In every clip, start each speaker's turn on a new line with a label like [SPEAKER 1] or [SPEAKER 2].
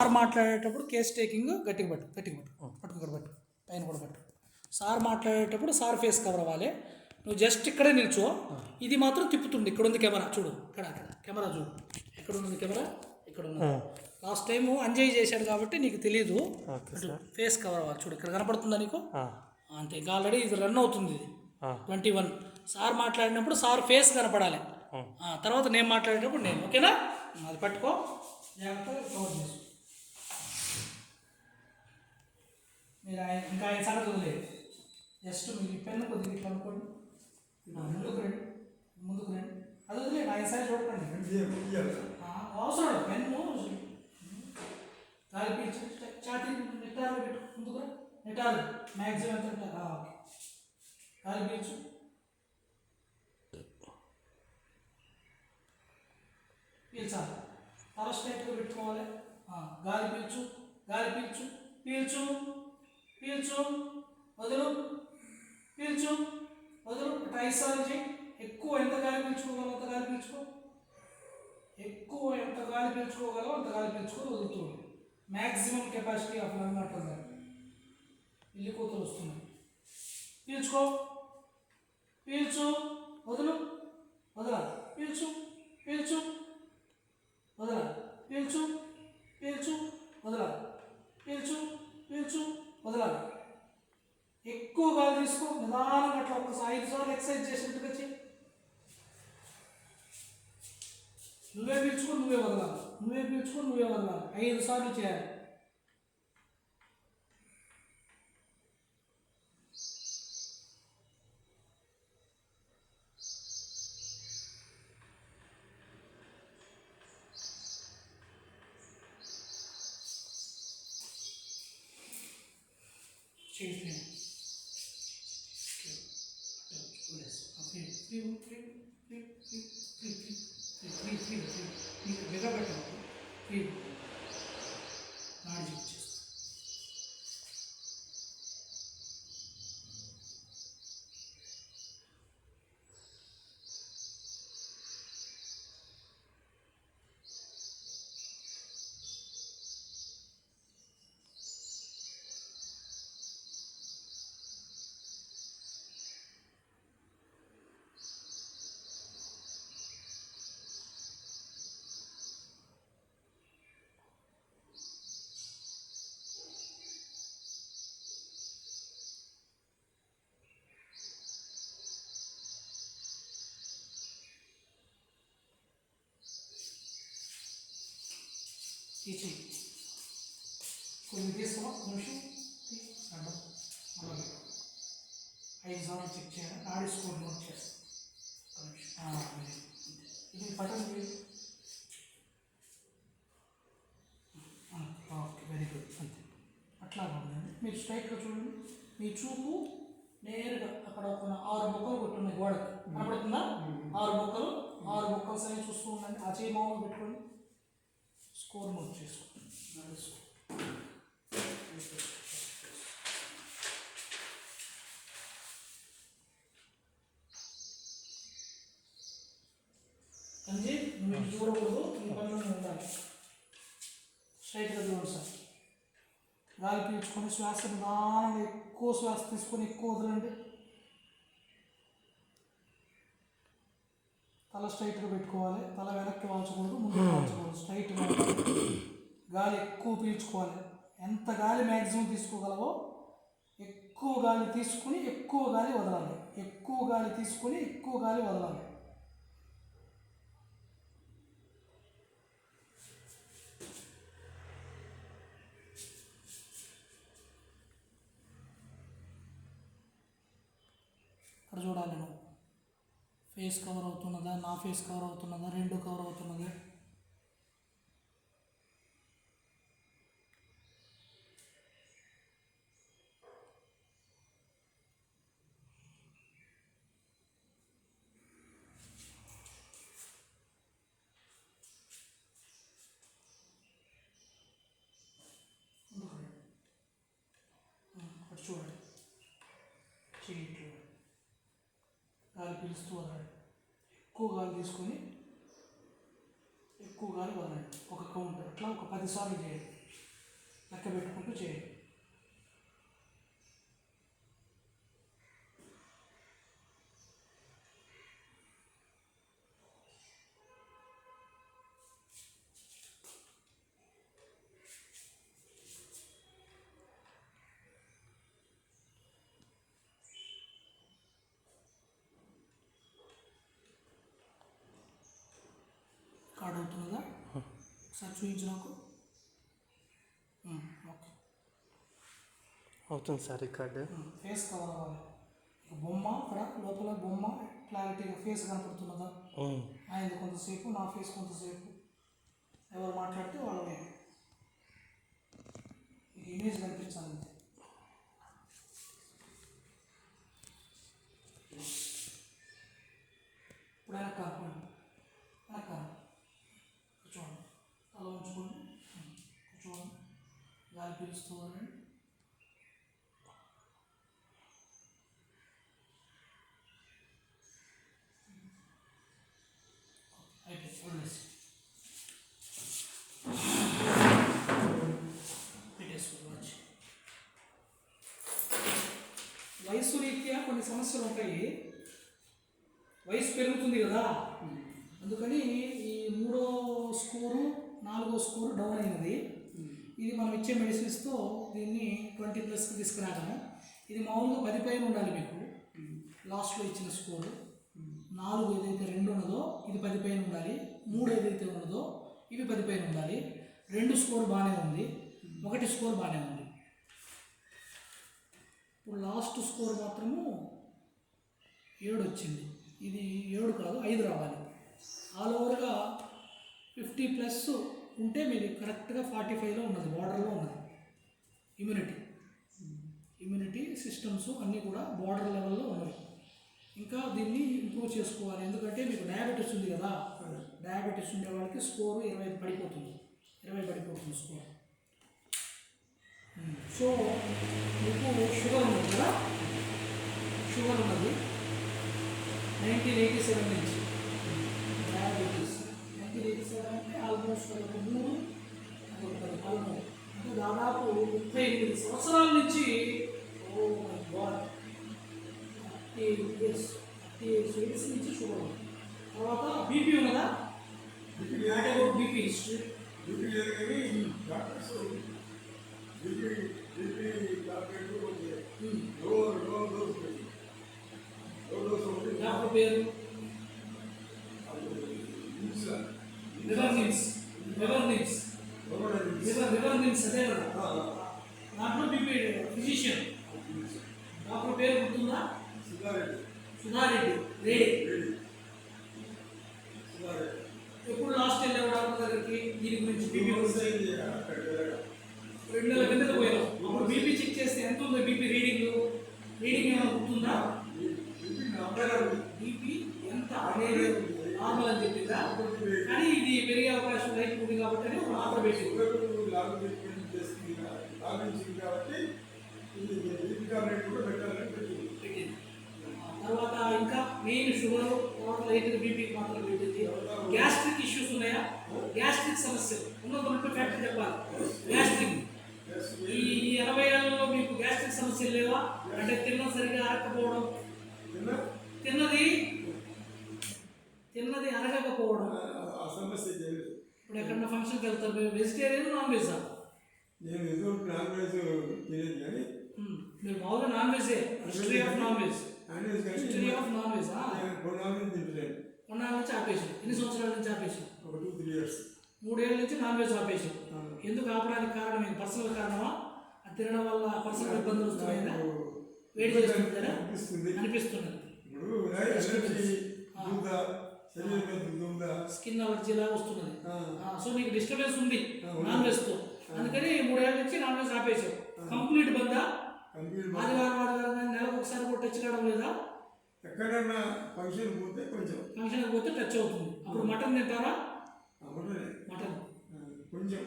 [SPEAKER 1] Sir మాట్లాడేటప్పుడు case taking గట్టిగా పట్టు పైన కూడా పట్టు. సార్ మాట్లాడేటప్పుడు సార్ ఫేస్ కవర్ అవ్వాలి. నువ్వు జస్ట్ ఇక్కడే నిల్చో. ఇది మాత్రం తిప్పుతుంది. ఇక్కడ ఉంది కెమెరా, చూడు. ఇక్కడ కెమెరా చూడు. ఎక్కడ ఉంది కెమెరా? ఇక్కడ ఉంది. లాస్ట్ టైము అంజయ్ చేశాడు కాబట్టి నీకు తెలీదు. ఫేస్ కవర్ అవ్వాలి. చూడు, ఇక్కడ కనపడుతుందా నీకు? అంతే. ఇంకా ఆల్రెడీ ఇది రన్ అవుతుంది. ఇది 21. సార్ మాట్లాడినప్పుడు సార్ ఫేస్ కనపడాలి. తర్వాత నేను మాట్లాడేటప్పుడు నేను. ఓకేనా? అది పట్టుకో, జాగ్రత్తగా కవర్ చేసు. మీరు ఇంకా ఆయన సంగతి వదిలేదు. జస్ట్ మీరు ఈ పెన్ను కొద్దిగా ఇట్లా అనుకోండి. ముందుకు రండి. అది వదిలేదు. ఆయన సైడ్ చూడకండి. అవసరం లేదు. పెన్ను గాలి పీల్చి ఛాతీ నెట్టాలు పెట్టు. ముందుకు నెట్టాలు మ్యాక్సిమం ఎంత ఉంటారు? ఓకే. గాలి పీల్చు. పీల్చాలి. తల స్ట్రైట్గా పెట్టుకోవాలి. గాలి పీల్చు, గాలి పీల్చు, పీల్చు, పీల్చు, వదులు, పీల్చు, వదులు. 5 సార్లు చేయి. ఎక్కువ ఎంత గాలి పీల్చుకోగలవు అంత గాలి పీల్చుకో. ఎక్కువ ఎంత గాలి పీల్చుకోగలవు అంత గాలి పీల్చుకొని వదులుతూ. మ్యాక్సిమం కెపాసిటీ ఆఫ్ లంగ్ అంటుంది. ఇల్లు కూతురు వస్తుంది. పీల్చుకో, పీల్చు, వదులు, వదలాలి. పీల్చు, పీల్చు, వదలాలి. పీల్చు, పీల్చు, వదలాలి. పీల్చు, పీల్చు, వదలాలి. ఎక్కువ గాలి తీసుకో. నిదానంగా అట్లా ఒకసారి 5 సార్లు ఎక్సర్సైజ్ చేసినట్టుగా చెయ్యి. నువ్వే పీల్చుకో, నువ్వే వదలాలి. నువ్వే పీల్చుకో, నువ్వే వదలాలి. 5 సార్లు చేయాలి. చెయ్యి కొన్ని తీసుకో. నిమిషం అలాగే 5 సార్లు చెక్ చేయాలి. ఆడి స్కోర్ నోట్ చేస్తాను. ఇది బటన్ ఓకే, వెరీ గుడ్. అంతే. అట్లా ఉందండి. మీరు స్ట్రైట్గా చూడండి. మీ చూపు నేరుగా అక్కడ ఒక 6 బొక్కలు కొట్టున్నాయి గోడకి. కనపడుతుందా? 6 బొక్కలు. 6 బొక్కల సైజ్ చూస్తూ ఉండండి. ఆ చేయి మామూలు పెట్టుకోండి. స్కోర్ నోట్ చేసుకోండి. అంజీ, నువ్వు ఇటు చూడకూడదు. ఈ పనిలో ఉండాలి. స్ట్రైట్గా చూడండి సార్. గాలి పీల్చుకొని శ్వాస నిదానంగా ఎక్కువ శ్వాస తీసుకొని ఎక్కువ వదలండి. తల స్ట్రైట్గా పెట్టుకోవాలి. తల వెనక్కి వాల్చకూడదు, ముందుకు వాల్చకూడదు. స్ట్రైట్గా గాలి ఎక్కువ పీల్చుకోవాలి. ఎంత గాలి మ్యాక్సిమం తీసుకోగలవో ఎక్కువ గాలి తీసుకుని ఎక్కువ గాలి వదలాలి. ఎక్కువ గాలి తీసుకొని ఎక్కువ గాలి వదలాలి. ఇక్కడ చూడాలి. నువ్వు ఫేస్ కవర్ అవుతున్నదా, నా ఫేస్ కవర్ అవుతున్నదా, 2 కవర్ అవుతున్నదా? చూడండి. చెయ్యి గాలి పీలుస్తూ వదలండి. ఎక్కువ గాలి తీసుకొని ఎక్కువ గాలి వదలండి. ఒక కౌంట్ అట్లా ఒక 10 సార్లు చేయండి. లెక్క పెట్టుకుంటూ చేయండి. కార్డ్ అవుతున్నదా? ఒకసారి చూపించు నాకు. ఓకే,
[SPEAKER 2] అవుతుంది సార్ రికార్డు.
[SPEAKER 1] ఫేస్ కవర్ అవ్వాలి. బొమ్మ అక్కడ లోపల బొమ్మ క్లారిటీగా ఫేస్ కనపడుతున్నదా? ఆయనది కొంతసేపు, నా ఫేస్ కొంతసేపు. ఎవరు మాట్లాడితే వాళ్ళని ఇమేజ్ కనిపించాలి అంతే. ఇప్పుడు వెనక వెనక కూర్చోండి, తల ఉంచుకోండి, కూర్చోండి, గాలి పీలుస్తూ ఉండండి. అయిపోయింది, వదిలేసి పెట్టేసుకోవచ్చు. వయస్సు రీత్యా కొన్ని సమస్యలు ఉంటాయి. వయసు పెరుగుతుంది కదా, అందుకని ఈ 3వ స్కోరు 4వ స్కోరు డౌన్ అయినది. ఇది మనం ఇచ్చే మెడిసిన్స్తో దీన్ని 20+కి తీసుకురాగలము. ఇది మామూలుగా 10 పైన ఉండాలి మీకు. లాస్ట్లో ఇచ్చిన స్కోరు 4 ఏదైతే 2 ఉన్నదో ఇది 10 పైన ఉండాలి. 3 ఏదైతే ఉన్నదో ఇవి 10 పైన ఉండాలి. 2 స్కోర్ బాగానే ఉంది, 1 స్కోర్ బాగానే ఉంది. ఇప్పుడు లాస్ట్ స్కోర్ మాత్రము 7 వచ్చింది. ఇది 7 కాదు, 5 రావాలి. ఆల్ ఓవర్గా 50+ ఉంటే మీరు కరెక్ట్గా 45లో ఉన్నది, బార్డర్లో ఉన్నది. ఇమ్యూనిటీ సిస్టమ్స్ అన్నీ కూడా బార్డర్ లెవెల్లో ఉన్నాయి. ఇంకా దీన్ని ఇంప్రూవ్ చేసుకోవాలి. ఎందుకంటే మీకు డయాబెటీస్ ఉంది కదా, డయాబెటీస్ ఉండే వాళ్ళకి స్కోరు 20 పడిపోతుంది స్కోర్. సో మీకు షుగర్ ఉన్నది కదా, షుగర్ ఉన్నది 1987 నుంచి. డయాబెటీస్ 1987 అంటే ఆల్మోస్ట్ 3 13 అంటే దాదాపు 38 సంవత్సరాల నుంచి. ఓ మై గాడ్, 38 ఇయర్స్ నుంచి షుగర్ ఉంది. తర్వాత బీపీ ఉన్నదా? బీపీ హిస్టరీ డాక్టర్ పేరు రివర్నిమ్స్ అదే కదా. దాంట్లో బీపీ ఫిజిషియన్ డాక్టర్ పేరు గుర్తుందా? సుధారెడ్డి ఎప్పుడు లాస్ట్ వెళ్ళావు డాక్టర్ దగ్గరికి దీని గురించి? బీపీ 2 నెలల కిందట పోయావు. అప్పుడు బీపీ చెక్ చేస్తే ఎంత ఉందో బీపీ రీడింగ్ ఏమైనా గుర్తుందా? బీపీ ఎంత అనేది నార్మల్ అని చెప్పిందా? కానీ ఇది పెరిగే అవకాశం లైఫ్ ఉంది కాబట్టి అని ఆర్డర్ పెట్టింది. తర్వాత ఇంకా మెయిన్ షుగర్, తర్వాత లైట్ బీపీ మాత్రం పెట్టింది. గ్యాస్ట్రిక్ ఇష్యూస్ ఉన్నాయా? గ్యాస్ట్రిక్ సమస్యలు ఉన్నటువంటి ఫ్యాక్టర్ చెప్పాలి. గ్యాస్ట్రిక్ ఈ 80 ఏళ్ళలో మీకు గ్యాస్ట్రిక్ సమస్యలు లేవా? అంటే తిన్న సరిగా అరగకపోవడం, తిన్నది అరగకపోవడం. ఇప్పుడు ఎక్కడన్నా ఫంక్షన్కి వెళ్తారు, మీరు వెజిటేరియన్ నాన్ వెజ్?
[SPEAKER 3] నేను నాన్ వెజ్ తినేది కానీ
[SPEAKER 1] మీరు మామూలుగా నాన్ వెజే. హిస్టరీ ఆఫ్ నాన్ వెజ్ కొన్నాళ్ళ నుంచి ఆపేసాం. ఎన్ని సంవత్సరాల నుంచి ఆపేసాం?
[SPEAKER 3] 2-3 years.
[SPEAKER 1] 3 ఏళ్ళ నుంచి నాన్ వెజ్ ఆపేసాం. ఎందుకు ఆపడానికి కారణం ఏంటి? పర్సనల్ కారణమా? అది తినడం వల్ల పర్సనల్ ఇబ్బందులు వస్తున్నాయా? వెయిట్ చేస్తుంటారా అనిపిస్తున్నది. స్కిన్ అలర్జీలా వస్తున్నది. సో నీకు డిస్టర్బెన్స్ ఉంది నాన్ వెజ్తో, అందుకని 3 ఏళ్ళ నుంచి నాన్ వెజ్ ఆపేసాం. కంప్లీట్ బందా? ఆదివారం నెలకు ఒకసారి కూడా టచ్ కావడం లేదా?
[SPEAKER 3] ఎక్కడన్నా ఫంక్షన్
[SPEAKER 1] పోతే టచ్ అవుతుంది. అప్పుడు మటన్ తింటారా? మటన్
[SPEAKER 3] కొంచెం,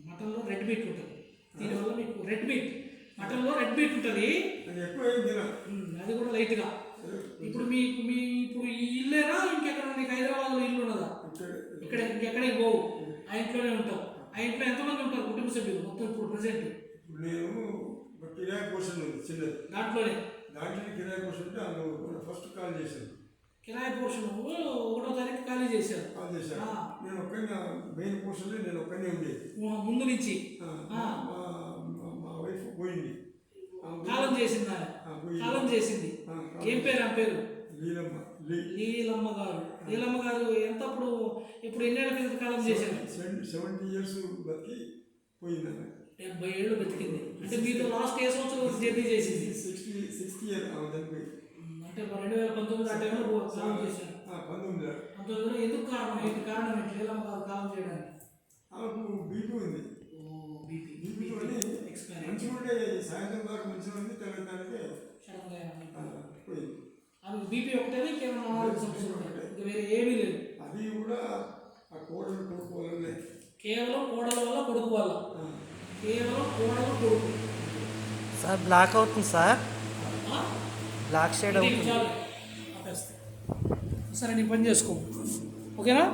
[SPEAKER 1] మటన్లో రెడ్ మీట్ ఉంటుంది. దీనివల్ల మీకు మటన్లో రెడ్ మీట్ ఉంటుంది, అది కూడా లైట్గా. ఇప్పుడు ఇప్పుడు ఈ ఇల్లేనా ఇంకెక్కడ? నీకు హైదరాబాద్లో ఇల్లు ఉన్నదా? ఇంకెక్కడికి పోవు, ఆ ఇంట్లోనే ఉంటావు. ఆ ఇంట్లో ఎంతమంది ఉంటారు కుటుంబ సభ్యులు మొత్తం ఇప్పుడు ప్రజెంట్?
[SPEAKER 3] ఇప్పుడు నేను ఒక కిరాయి పోర్షన్ ఉంది చిన్నది,
[SPEAKER 1] దాంట్లోనే
[SPEAKER 3] దాంట్లో కిరాయి పోర్షన్ ఉంటే అందులో ఫస్ట్ కాల్ చేశాను.
[SPEAKER 1] కిరాయి పోర్షన్ 1వ తారీఖు ఖాళీ చేశారు.
[SPEAKER 3] కాల్ చేశాను. నేను ఒక్కనే మెయిన్ పోర్షన్లో నేను ఒక్కనే ఉండేది.
[SPEAKER 1] ముందు నుంచి
[SPEAKER 3] మా వైఫ్ పోయింది,
[SPEAKER 1] కాలం చేసింది ఆమె. కాలం చేసింది. ఏం పేరు ఆ పేరు?
[SPEAKER 3] లీలమ్మ.
[SPEAKER 1] లీలమ్మ గారు. లీలమ్మ గారు ఎంత అప్పుడు ఇప్పుడు ఎన్నేళ్ల కింద కాలం చేశారు?
[SPEAKER 3] 70 years బతికి పోయింది ఆమె.
[SPEAKER 1] 70 ఏళ్ళు బతికింది. అంటే మీతో లాస్ట్ ఏ సంవత్సరం జర్నీ చేసింది?
[SPEAKER 3] 60 years చనిపోయి.
[SPEAKER 1] అంటే 2019 ఆ టైంలో కాలం చేశారు.
[SPEAKER 3] 19
[SPEAKER 1] ఎందుకు కారణం ఏంటి? కారణం ఏంటి లీలమ్మ గారు కాలం చేయడానికి?
[SPEAKER 3] ఆమెకు బీపీ ఉంది. బీపీ
[SPEAKER 1] ఎక్స్పైర్
[SPEAKER 3] మంచిగా ఉండే, సాయంత్రం వరకు మంచిగా ఉంది, తెలంగాణకే పోయింది.
[SPEAKER 1] ఆమెకు బీపీ ఒకటే, కేవలం అనారోగ్య సమస్యలు ఉంటాయి, ఇంకా వేరే ఏమీ లేదు.
[SPEAKER 3] అది కూడా ఆ కోడలు కొడుకు వల్లనే.
[SPEAKER 1] కేవలం కోడల వల్ల, కొడుకు వల్ల. కేవలం కోడలు కొడుకు.
[SPEAKER 2] సార్ బ్లాక్ అవుతుంది సార్, బ్లాక్ షేడ్ అవుతుంది.
[SPEAKER 1] చాలు ఆపేస్తా. సరే నీ పని చేసుకో, ఓకేనా?